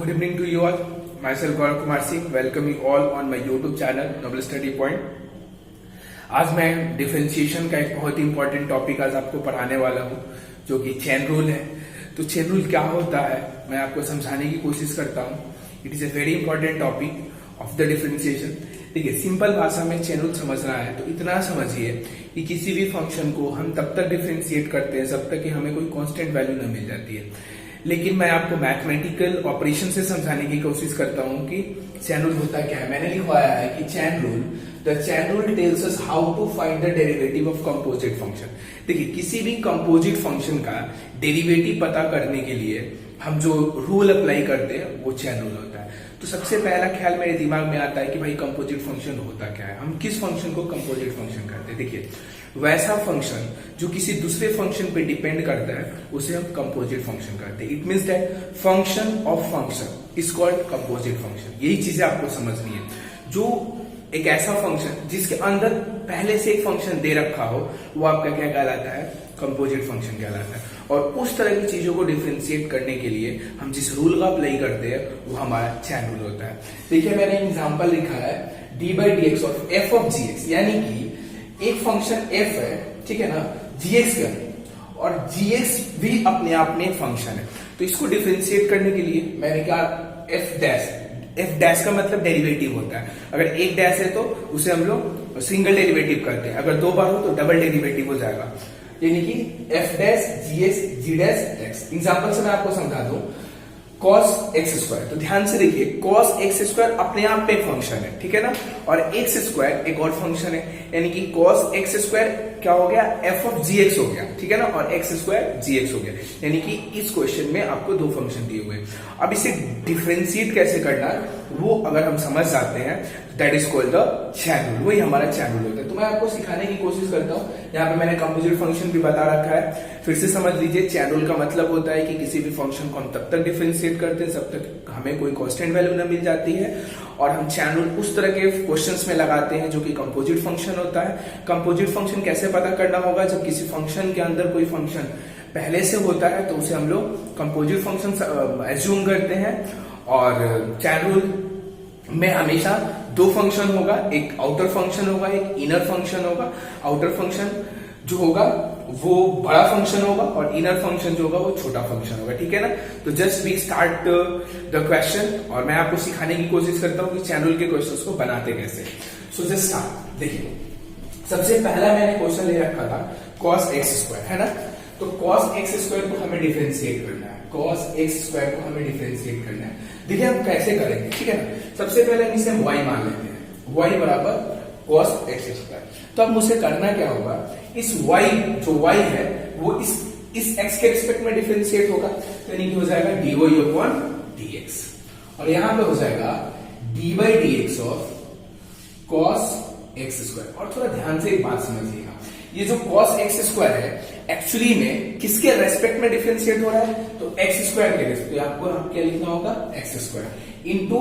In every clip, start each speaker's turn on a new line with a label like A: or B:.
A: Good evening to you all. Myself Gaurav Kumar Singh. Welcome you all on my YouTube channel Noble Study Point. आज मैं differentiation का एक बहुत ही important topic आज आपको पढ़ाने वाला हूँ जो कि चेन रूल है। तो चेन रूल क्या होता है मैं आपको समझाने की कोशिश करता हूँ। It is a very important topic of the differentiation. देखिए, सिंपल भाषा में चेन रूल समझना है तो इतना समझिए कि किसी भी फंक्शन को हम तब तक डिफरेंशिएट करते हैं जब तक कि हमें कोई कांस्टेंट वैल्यू न मिल जाती है। लेकिन मैं आपको मैथमेटिकल ऑपरेशन से समझाने की कोशिश करता हूं कि चेन रूल होता क्या है। मैंने लिखवाया है कि the chain rule tells us how to find the derivative of composite function. देखिए, किसी भी कंपोजिट फंक्शन का डेरिवेटिव पता करने के लिए हम जो रूल अप्लाई करते हैं वो चेन रूल होता है। तो सबसे पहला ख्याल मेरे दिमाग में आता है कि भाई कंपोजिट फंक्शन होता क्या है, हम किस फंक्शन को कंपोजिट फंक्शन करते हैं। देखिए, वैसा फंक्शन जो किसी दूसरे फंक्शन पे डिपेंड करता है उसे हम कंपोजिट फंक्शन करते हैं। It means that function of function is called composite function. यही चीजें आपको समझनी है। जो एक ऐसा फंक्शन जिसके अंदर पहले से एक फंक्शन दे रखा हो वो आपका क्या कहलाता है, कंपोजिट फंक्शन कहलाता है। और उस तरह की चीजों को डिफरेंशिएट करने के लिए हम जिस रूल का अप्लाई करते हैं वो हमारा चेन रूल होता है। देखिए, मैंने एग्जांपल लिखा है d/dx of f of gx, यानी कि एक फंक्शन f है, ठीक है ना, gx का, और gx भी अपने आप में एक फंक्शन है। तो इसको डिफरेंशिएट करने के लिए मैंने कहा f डैश का मतलब डेरिवेटिव होता है। अगर एक डैश है तो उसे हम लोग सिंगल डेरिवेटिव करते हैं, अगर दो बार हो तो डबल डेरिवेटिव हो जाएगा, यानी कि f dash gx g dash x। Example से मैं आपको समझा दूं, cos x स्क्वायर। तो ध्यान से देखिए, cos x स्क्वायर अपने आप पे एक फंक्शन है, ठीक है ना, और x स्क्वायर एक और फंक्शन है, यानी कि cos x स्क्वायर क्या हो गया, f ऑफ gx हो गया, ठीक है ना, और x स्क्वायर gx हो गया। यानी कि इस क्वेश्चन में आपको दो फंक्शन दिए हुए हैं। अब इसे डिफरेंशिएट कैसे करना है वो अगर हम समझ जाते हैं, that is called the chain rule. वही हमारा चेन रूल होता है। तो मैं आपको सिखाने की कोशिश करता हूँ। यहाँ पे मैंने कंपोजिट फंक्शन भी बता रखा है, फिर से समझ लीजिए। चेन रूल का मतलब होता है कि किसी भी फंक्शन को हम तब तक डिफरेंशिएट करते हैं जब तक हमें कोई कांस्टेंट वैल्यू न मिल जाती है, और हम चेन रूल उस तरह के क्वेश्चंस में लगाते हैं जो कि कंपोजिट फंक्शन होता है। कंपोजिट फंक्शन कैसे पता करना होगा, जब किसी फंक्शन के अंदर कोई फंक्शन पहले से होता है तो उसे हम लोग कंपोजिट फंक्शन एज्यूम करते हैं। और चेन रूल में हमेशा दो फंक्शन होगा, एक आउटर फंक्शन होगा, एक इनर फंक्शन होगा। आउटर फंक्शन जो होगा वो बड़ा फंक्शन होगा और इनर फंक्शन जो होगा वो छोटा फंक्शन होगा, ठीक है ना। तो just we start the question, और मैं आपको सिखाने की कोशिश करता हूं कि चेन रूल के क्वेश्चंस को बनाते कैसे। So just start. देखिए, सबसे पहला मैंने क्वेश्चन ले रखा था cos x स्क्वायर, है ना। तो cos x स्क्वायर को हमें डिफरेंशिएट करना है, cos x स्क्वायर को हमें डिफरेंशिएट करना है। देखिए हम कैसे करेंगे, ठीक है ना। सबसे पहले हम इसे y मान लेते हैं, y बराबर cos x स्क्वायर। तो अब मुझे करना क्या होगा, इस y जो y है वो इस x के रिस्पेक्ट में डिफरेंशिएट होगा, तो यानी कि हो जाएगा dy अपॉन dx, और यहां पे हो जाएगा d/dx of cos x square. और थोड़ा ध्यान से एक बात समझिएगा, ये जो cos x स्क्वायर है एक्चुअली में किसके रेस्पेक्ट में डिफरेंशिएट हो रहा है, तो x स्क्वायर के रेस्पेक्ट। तो आपको क्या लिखना होगा, x square into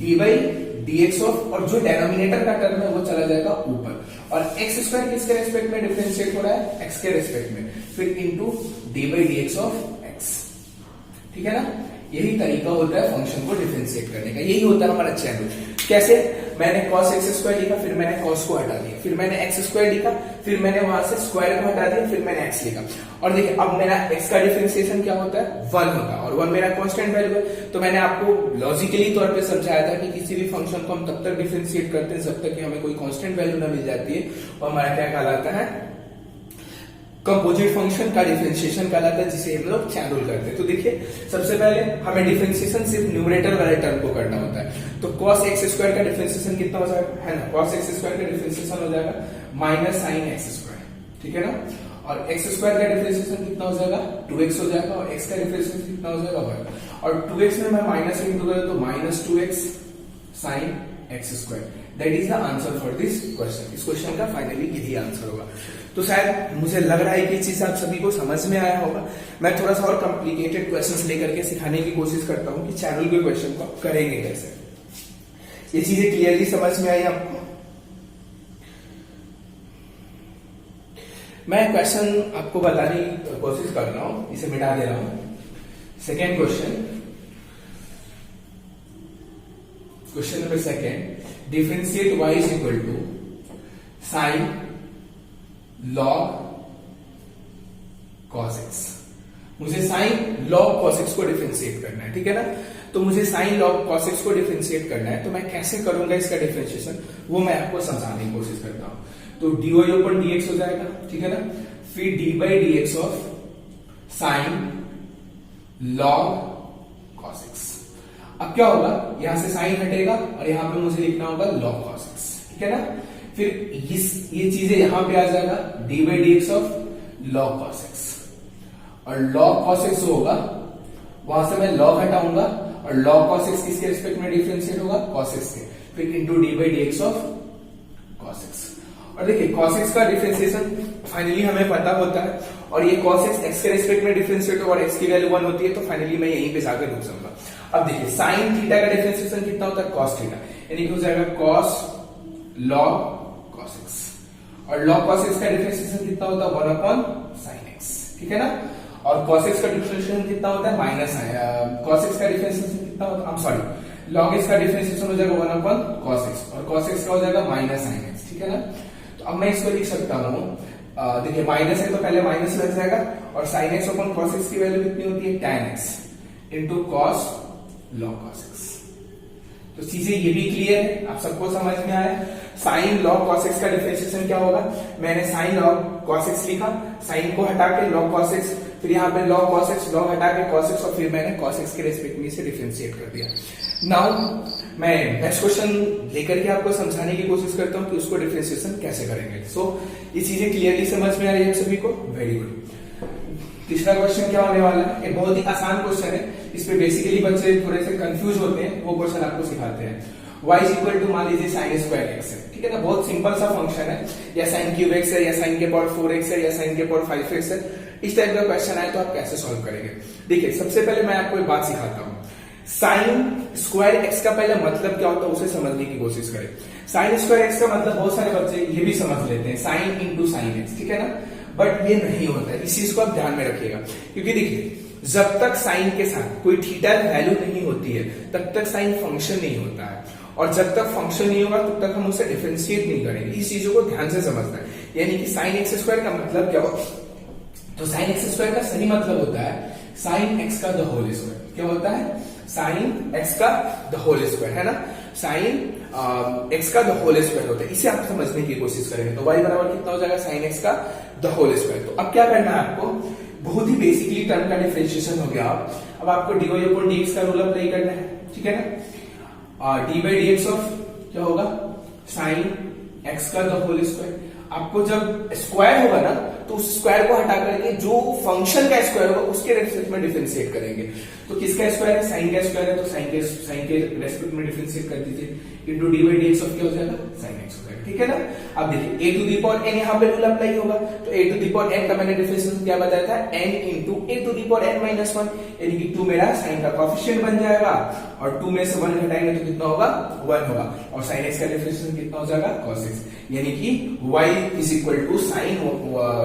A: d/dx of, और जो डेनोमिनेटर का टर्म है वो चला जाएगा ऊपर, और x स्क्वायर किसके रेस्पेक्ट में डिफरेंशिएट हो रहा है, x के रेस्पेक्ट में, फिर इंटू d/dx ऑफ x, ठीक है ना। यही तरीका होता है फंक्शन को डिफरेंशिएट करने का, यही होता है हमारा चेन रूल। कैसे, मैंने cos x स्क्वायर लिखा, फिर मैंने cos को हटा दिया, फिर मैंने x स्क्वायर लिखा, फिर मैंने वहां से स्क्वायर को हटा दिया, फिर मैंने x लिखा। और देखिए, अब मेरा x का डिफरेंशिएशन क्या होता है, 1 होता है, और 1 मेरा कांस्टेंट वैल्यू है। तो मैंने आपको लॉजिकली तौर पे समझाया था कि किसी भी फंक्शन को हम तब तक डिफरेंशिएट करते हैं जब तक कि हमें कोई कांस्टेंट वैल्यू ना मिल जाती है, और हमारा क्या कहलाता है, कंपोजिट फंक्शन का डिफरेंशिएशन कहलाता है, जिसे हम लोग चेन रूल करते हैं। तो देखिए, सबसे पहले हमें डिफरेंशिएशन सिर्फ न्यूमरेटर वाले टर्म को करना होता है। तो cos x स्क्वायर का डिफरेंशिएशन कितना हो जाएगा, है ना, cos x स्क्वायर का डिफरेंशिएशन हो जाएगा माइनस sin x स्क्वायर, ठीक है ना। और x स्क्वायर का डिफरेंशिएशन कितना हो जाएगा, 2x हो जाएगा, और x का डिफरेंशिएशन कितना हो जाएगा 1, और 2x में मैं माइनस इंटू करूं तो minus 2x sin x square. That is the answer for this question. इस क्वेश्चन का फाइनली यही आंसर होगा। तो शायद मुझे लग रहा है कि चीज आप सभी को समझ में आया होगा। मैं थोड़ा सा और कॉम्प्लिकेटेड क्वेश्चंस लेकर के सिखाने की कोशिश करता हूं कि चैनल के क्वेश्चन को करेंगे कैसे। ये चीजें क्लियरली समझ में आई आपको। मैं क्वेश्चन आपको बताने की कोशिश कर रहा हूं, इसे मिटा दे रहा हूं। Second question, question number second, differentiate y is equal to sine log cos x। मुझे साइन लॉग cos x को डिफरेंशिएट करना है, ठीक है ना। तो मुझे साइन लॉग cos x को डिफरेंशिएट करना है, तो मैं कैसे करूंगा इसका डिफरेंशिएशन, वो मैं आपको समझाने की कोशिश करता हूं। तो dy ऊपर dx हो जाएगा, ठीक है ना। फिर d by dx of sine log cos x। अब क्या होगा, यहां से साइन हटेगा और यहां पे मुझे लिखना होगा log cos x, ठीक है ना। फिर ये चीजें यहां पे आ जाएगा, d by dx of log cos x, और log cos x होगा, वहां से मैं log हटाऊंगा और log cos x किसके रिस्पेक्ट में डिफरेंशिएट होगा, cos x के, फिर into d by dx of cos x। और देखिए cos x का डिफरेंशिएशन फाइनली हमें पता होता है, और ये cos x x के रिस्पेक्ट में डिफरेंशिएट होगा और x की वैल्यू 1 होती है, तो फाइनली मैं यहीं पे जाकर रुक जाऊंगा। अब देखिए sin थीटा का डिफरेंशिएशन कितना होता है, cos थीटा, यानी कि हो जाएगा cos log cos x, और log cos x का डिफरेंशिएशन कितना होता है, 1 अपॉन sin x, ठीक है ना। और cos x का डिफरेंशिएशन कितना होता है, माइनस cos x का डिफरेंशिएशन कितना होता है, सॉरी log x का डिफरेंशिएशन हो जाएगा 1 अपॉन cos x, और cos x का हो जाएगा माइनस sin x, ठीक है ना। तो अब मैं इसको लिख सकता हूं, देखिए माइनस है तो पहले माइनस लग जाएगा, और sin x upon cos x की वैल्यू कितनी होती है, tan x into cos log cos x। तो चीजें ये भी क्लियर है, आप सबको समझ में आया। साइन लॉग cos x का डिफरेंशिएशन क्या होगा, मैंने साइन लॉग cos x लिखा, साइन को हटा के log cos x, फिर यहाँ पे log cos x, log हटा के cos x, और फिर मैंने cos x के रेस्पेक्ट में इसे डिफरेंशिएट कर दिया। नाउ मैं नेक्स्ट क्वेश्चन लेकर के आपको समझाने की कोशिश करता हूँ कि उसको डिफरेंशिएशन कैसे करेंगे। सो ये चीजें क्लियरली समझ में आ रही है सभी को, वेरी गुड। तीसरा क्वेश्चन क्या होने वाला है, एक बहुत ही आसान क्वेश्चन है, इस पे बेसिकली बच्चे थोड़े से कंफ्यूज होते हैं, वो क्वेश्चन आपको सिखाते हैं। y इज इक्वल टू, मान लीजिए साइन स्क्वायर x है, ठीक है ना, बहुत सिंपल सा फंक्शन है, या साइन क्यूब x है, या साइन के पावर 4x है, या साइन के पावर 5x है। इस टाइप का क्वेश्चन आए तो आप कैसे सॉल्व करेंगे। देखिए सबसे पहले मैं आपको एक बात सिखाता हूँ, साइन स्क्वायर x का पहले मतलब क्या होता है उसे समझने की कोशिश करें। साइन स्क्वायर x का मतलब बहुत सारे बच्चे ये भी समझ लेते हैं, साइन इंटू साइन x, ठीक है ना, बट ये नहीं होता है, इस चीज को आप ध्यान में रखिएगा। क्योंकि देखिए जब तक साइन के साथ कोई थीटा वैल्यू नहीं होती है तब तक साइन फंक्शन नहीं होता है, और जब तक फंक्शन नहीं होगा तब तक हम उसे डिफरेंशिएट नहीं करेंगे। इस चीजों को ध्यान से समझना है। यानी कि साइन एक्स स्क्वायर का मतलब क्या होगा, तो साइन एक्स स्क्वायर का सही मतलब होता है साइन एक्स का द होल स्क्वायर। क्या होता है, साइन एक्स का द होल स्क्वायर, है ना, साइन एक्स का द होल स्क्वायर होता है। इसे आप समझने की कोशिश करेंगे तो y बराबर कितना हो जाएगा, साइन एक्स का द होल स्क्वायर। तो अब क्या करना है आपको, बहुत ही बेसिकली टर्म का डिफरेंशिएशन हो गया। अब आपको dy अपॉन dx का रूल अप्लाई करना है, ठीक है ना। D by d x of क्या होगा, साइन एक्स का द होल स्क्वायर। आपको जब स्क्वायर होगा ना तो उस स्क्वायर को हटा करके जो फंक्शन का स्क्वायर होगा उसके रेस्पेक्ट में डिफरेंशिएट करेंगे। तो किसका स्क्वायर है, साइन का स्क्वायर है, तो साइन के रेस्पेक्ट में डिफरेंशिएट कर दीजिए, into d by d x of क्या हो जाएगा, साइन एक्स हो जाएगा, ठीक है ना। अब देखिए a to the power n यहाँ पे रूल अप्लाई होगा, तो a to the power n का मैंने डिफरेंशिएशन क्या बताया था, n into a to the power n minus 1, यानी कि 2 मेरा साइन का कोएफिशिएंट बन जाएगा, और 2 में से 1 घटाएंगे तो कितना होगा, 1 होगा, और साइन x का डिफरेंशिएशन कितना हो जाएगा, cos x, यानी कि y is equal to sine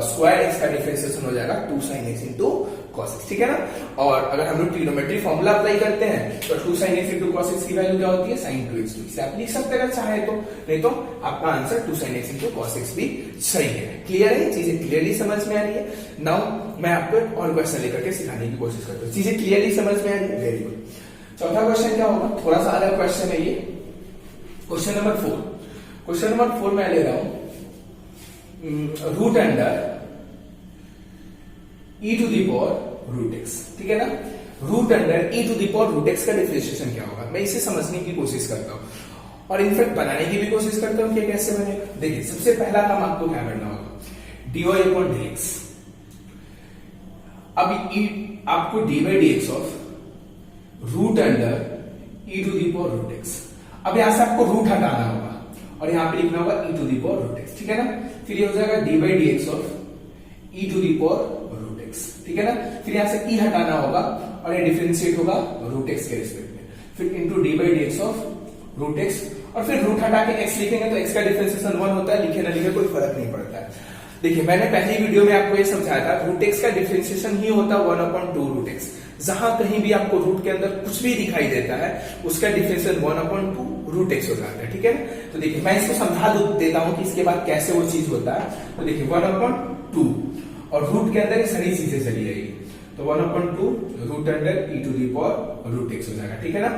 A: square x का डिफरेंशिएशन हो जाएगा 2 sin x into cos x, ठीक है ना। और अगर हम लोग ट्रिग्नोमेट्री फॉर्मूला अप्लाई करते हैं तो 2 sin x into cos x की वैल्यू क्या होती है, sin 2x। इसे आप लिख सकते हैं अगर चाहे तो, नहीं तो आपका answer 2 sin x into cos x भी सही है। क्लियर है, चीजें क्लियरली समझ में आ रही है। नाउ मैं आपको एक और क्वेश्चन लेकर के सिखाने की कोशिश करता हूँ, चीजें क्लियरली समझ में आ रही है, वेरी गुड। चौथा क्वेश्चन क्या होगा, थोड़ा सा अलग क्वेश्चन है ये, क्वेश्चन नंबर 4। क्वेश्चन नंबर 4 मैं ले रहा हूं, root under e to the power root x, ठीक है ना। Root under e to the power root x का डिफरेंशिएशन क्या होगा, मैं इसे समझने की कोशिश करता हूं, और इनफैक्ट बनाने की भी कोशिश करता हूं कि कैसे बनेगा। देखिए सबसे पहला काम आपको क्या करना होगा, dy अपॉन dx। अब आपको dy by dx of root under e to the power root x। अब यहां से आपको रूट हटाना होगा और यहां पे लिखना होगा e to the power root x, ठीक है ना। फिर ये हो जाएगा d by d x of e to the power root x, ठीक है ना। फिर यहां से e हटाना होगा और ये डिफरेंशिएट होगा रूट x के रिस्पेक्ट में, फिर into d by d x of root x, और फिर रूट हटा के x लिखेंगे तो x का डिफरेंशिएशन 1 होता है, लिखे ना लिखे कोई फर्क नहीं पड़ता है। देखिए मैंने पहली वीडियो में आपको ये समझाया था, रूट x का डिफरेंशिएशन ही होता है 1/2 रूट x। जहां कहीं भी आपको रूट के अंदर कुछ भी दिखाई देता है उसका डिफरेंशियल 1/2 रूट एक्स हो जाता है। ठीक है ना, तो देखिए मैं इसको समझा देता हूं कि इसके बाद कैसे वो चीज होता है। तो देखिए 1/2 और रूट के अंदर ये सारी चीजें चली जाएगी, तो 1/2 root under e to the power root x हो जाएगा। ठीक है ना,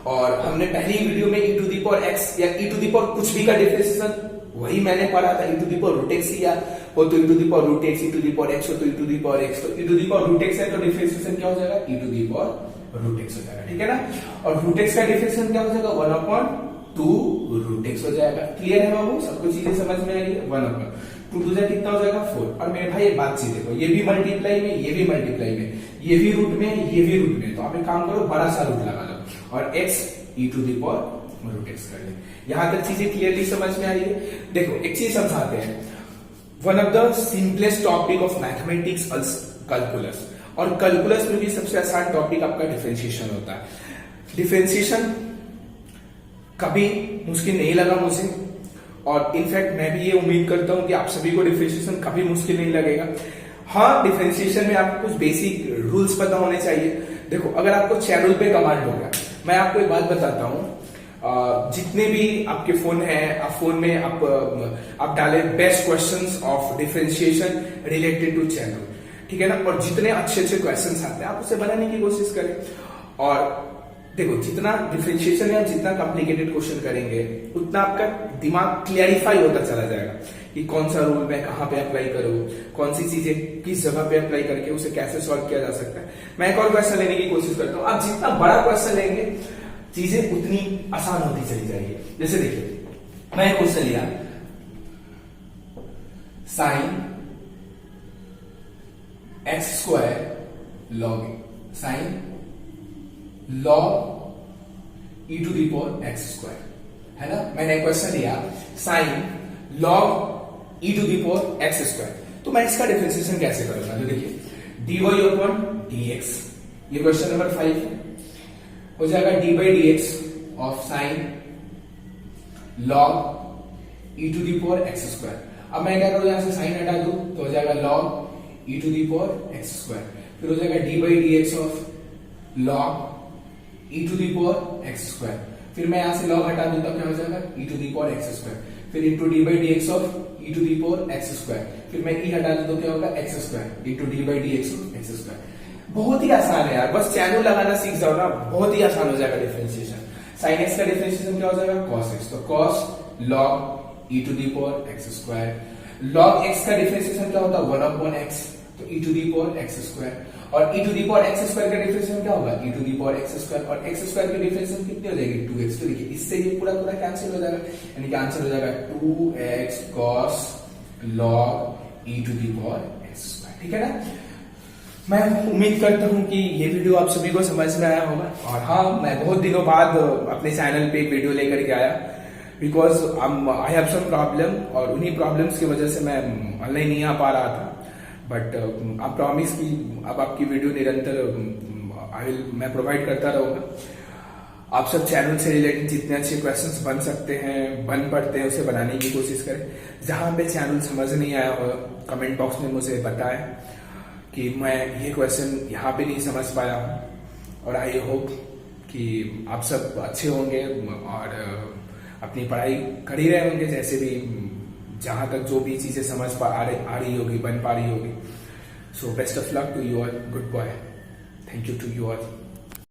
A: और हमने पहली वीडियो में e to the power x या e टू दी पावर कुछ भी का डिफरेंशिएशन वही मैंने पढ़ा था, e to the power root x या हो तो e to the power root x, e to the power x हो तो e to the power x, तो e to the power root x है तो डिफरेंशिएशन क्या हो जाएगा, e to the power root x हो जाएगा। ठीक है ना, और रूट एक्स का डिफरेंशिएशन क्या हो जाएगा, 1/2 रूट एक्स हो जाएगा। क्लियर है बाबू, सबको चीजें समझ में आ रही है। 1/2 2 जा कितना हो जाएगा 4। और मेरे भाई एक बात सी देखो, ये भी मल्टीप्लाई में, ये भी मल्टीप्लाई में, ये भी रूट में, ये भी रूट में, तो आप एक काम करो बड़ा सा रूट लगा लो और x e to the power root x कर ले। यहां तक चीजें क्लियरली समझ में आ रही है। देखो एक चीज समझाते हैं, one of the simplest topic of mathematics calculus, और कैलकुलस में भी सबसे आसान टॉपिक आपका डिफरेंशिएशन होता है। डिफरेंशिएशन कभी मुश्किल नहीं लगा मुझे, और इनफैक्ट मैं भी ये उम्मीद करता हूं कि आप सभी को डिफरेंशिएशन कभी मुश्किल नहीं लगेगा। हाँ, डिफरेंशिएशन में आपको कुछ बेसिक रूल्स पता होने चाहिए। देखो अगर आपको चैनल पे कमांड होगा, मैं आपको एक बात बताता हूं, जितने भी आपके फोन है, आप फोन में आप डाले best questions of differentiation related to channel, ठीक है ना, और जितने अच्छे अच्छे क्वेश्चंस आते हैं आप उसे बनाने की कोशिश करें। और देखो जितना डिफरेंशिएशन है, जितना कॉम्प्लिकेटेड क्वेश्चन करेंगे उतना आपका दिमाग क्लियरिफाई होता चला जाएगा कि कौन सा रूल मैं कहां पे अप्लाई करूं, कौन सी चीजें किस जगह पे अप्लाई करके उसे कैसे सॉल्व किया जा सकता है। मैं एक और क्वेश्चन लेने की कोशिश करता हूं, आप जितना बड़ा क्वेश्चन लेंगे चीजें उतनी आसान होती चली जाएगी। जैसे देखिए मैं एक क्वेश्चन लिया, sine x square log e to the power x square, है ना। मैंने क्वेश्चन लिया sine log e to the power x square, तो मैं इसका डिफरेंशिएशन कैसे करूंगा। तो देखिए dy अपॉन dx, ये क्वेश्चन नंबर 5 है, हो जाएगा dy dx of sine log e to the power x square. अब मैं क्या करूं, यहां से साइन हटा दूं तो हो जाएगा log e to the power x square, फिर हो जाएगा dy dx of log e to the power x square, फिर मैं यहां से लॉग हटा दूं तो क्या हो जाएगा e to the power x square, फिर into d by d x of e to the power x square, फिर मैं ई हटा दूं तो क्या होगा x square into d by d x of x square. बहुत ही आसान है यार, बस चैनल लगाना सीख जाओ ना, बहुत ही आसान हो जाएगा डिफरेंशिएशन। साइन एक्स का डिफरेंशिएशन क्या हो जाएगा कॉस एक्स, तो cos log e to the power x square. Log x का डिफरेंशिएशन क्या होता है 1 अपॉन एक्स, तो e to the power x square, और e to the power x square का डिफरेंशिएशन क्या होगा e to the power x square, और एक्स स्क्वायर की डिफरेंशिएशन कितनी हो जाएगी 2x। तो देखिए इससे ये पूरा पूरा कैंसिल हो जाएगा, यानी कि आंसर हो जाएगा 2x cos log e to the power x square. ठीक है ना, मैं उम्मीद करता हूं कि ये वीडियो आप सभी को समझ में आया होगा। और हाँ, मैं बहुत दिनों बाद अपने चैनल पे एक वीडियो लेकर के आया, because I have some problem, और उन्हीं प्रॉब्लम्स की वजह से मैं ऑनलाइन नहीं आ पा रहा था। बट आप प्रॉमिस की अब आपकी वीडियो निरंतर मैं प्रोवाइड करता रहूंगा। आप सब चैनल से रिलेटेड जितने अच्छे क्वेश्चंस बन सकते हैं, बन पड़ते हैं, उसे बनाने की कोशिश करें। जहां पे चैनल समझ नहीं आया हो कमेंट बॉक्स में मुझे बताएं कि मैं ये क्वेश्चन यहाँ पे नहीं समझ पाया हूँ, और आई होप कि आप सब अच्छे होंगे और अपनी पढ़ाई कर ही रहे होंगे, जैसे भी जहां तक जो भी चीजें समझ आ रही होगी, बन पा रही होगी। So best of luck to you all, good bye, thank you to you all.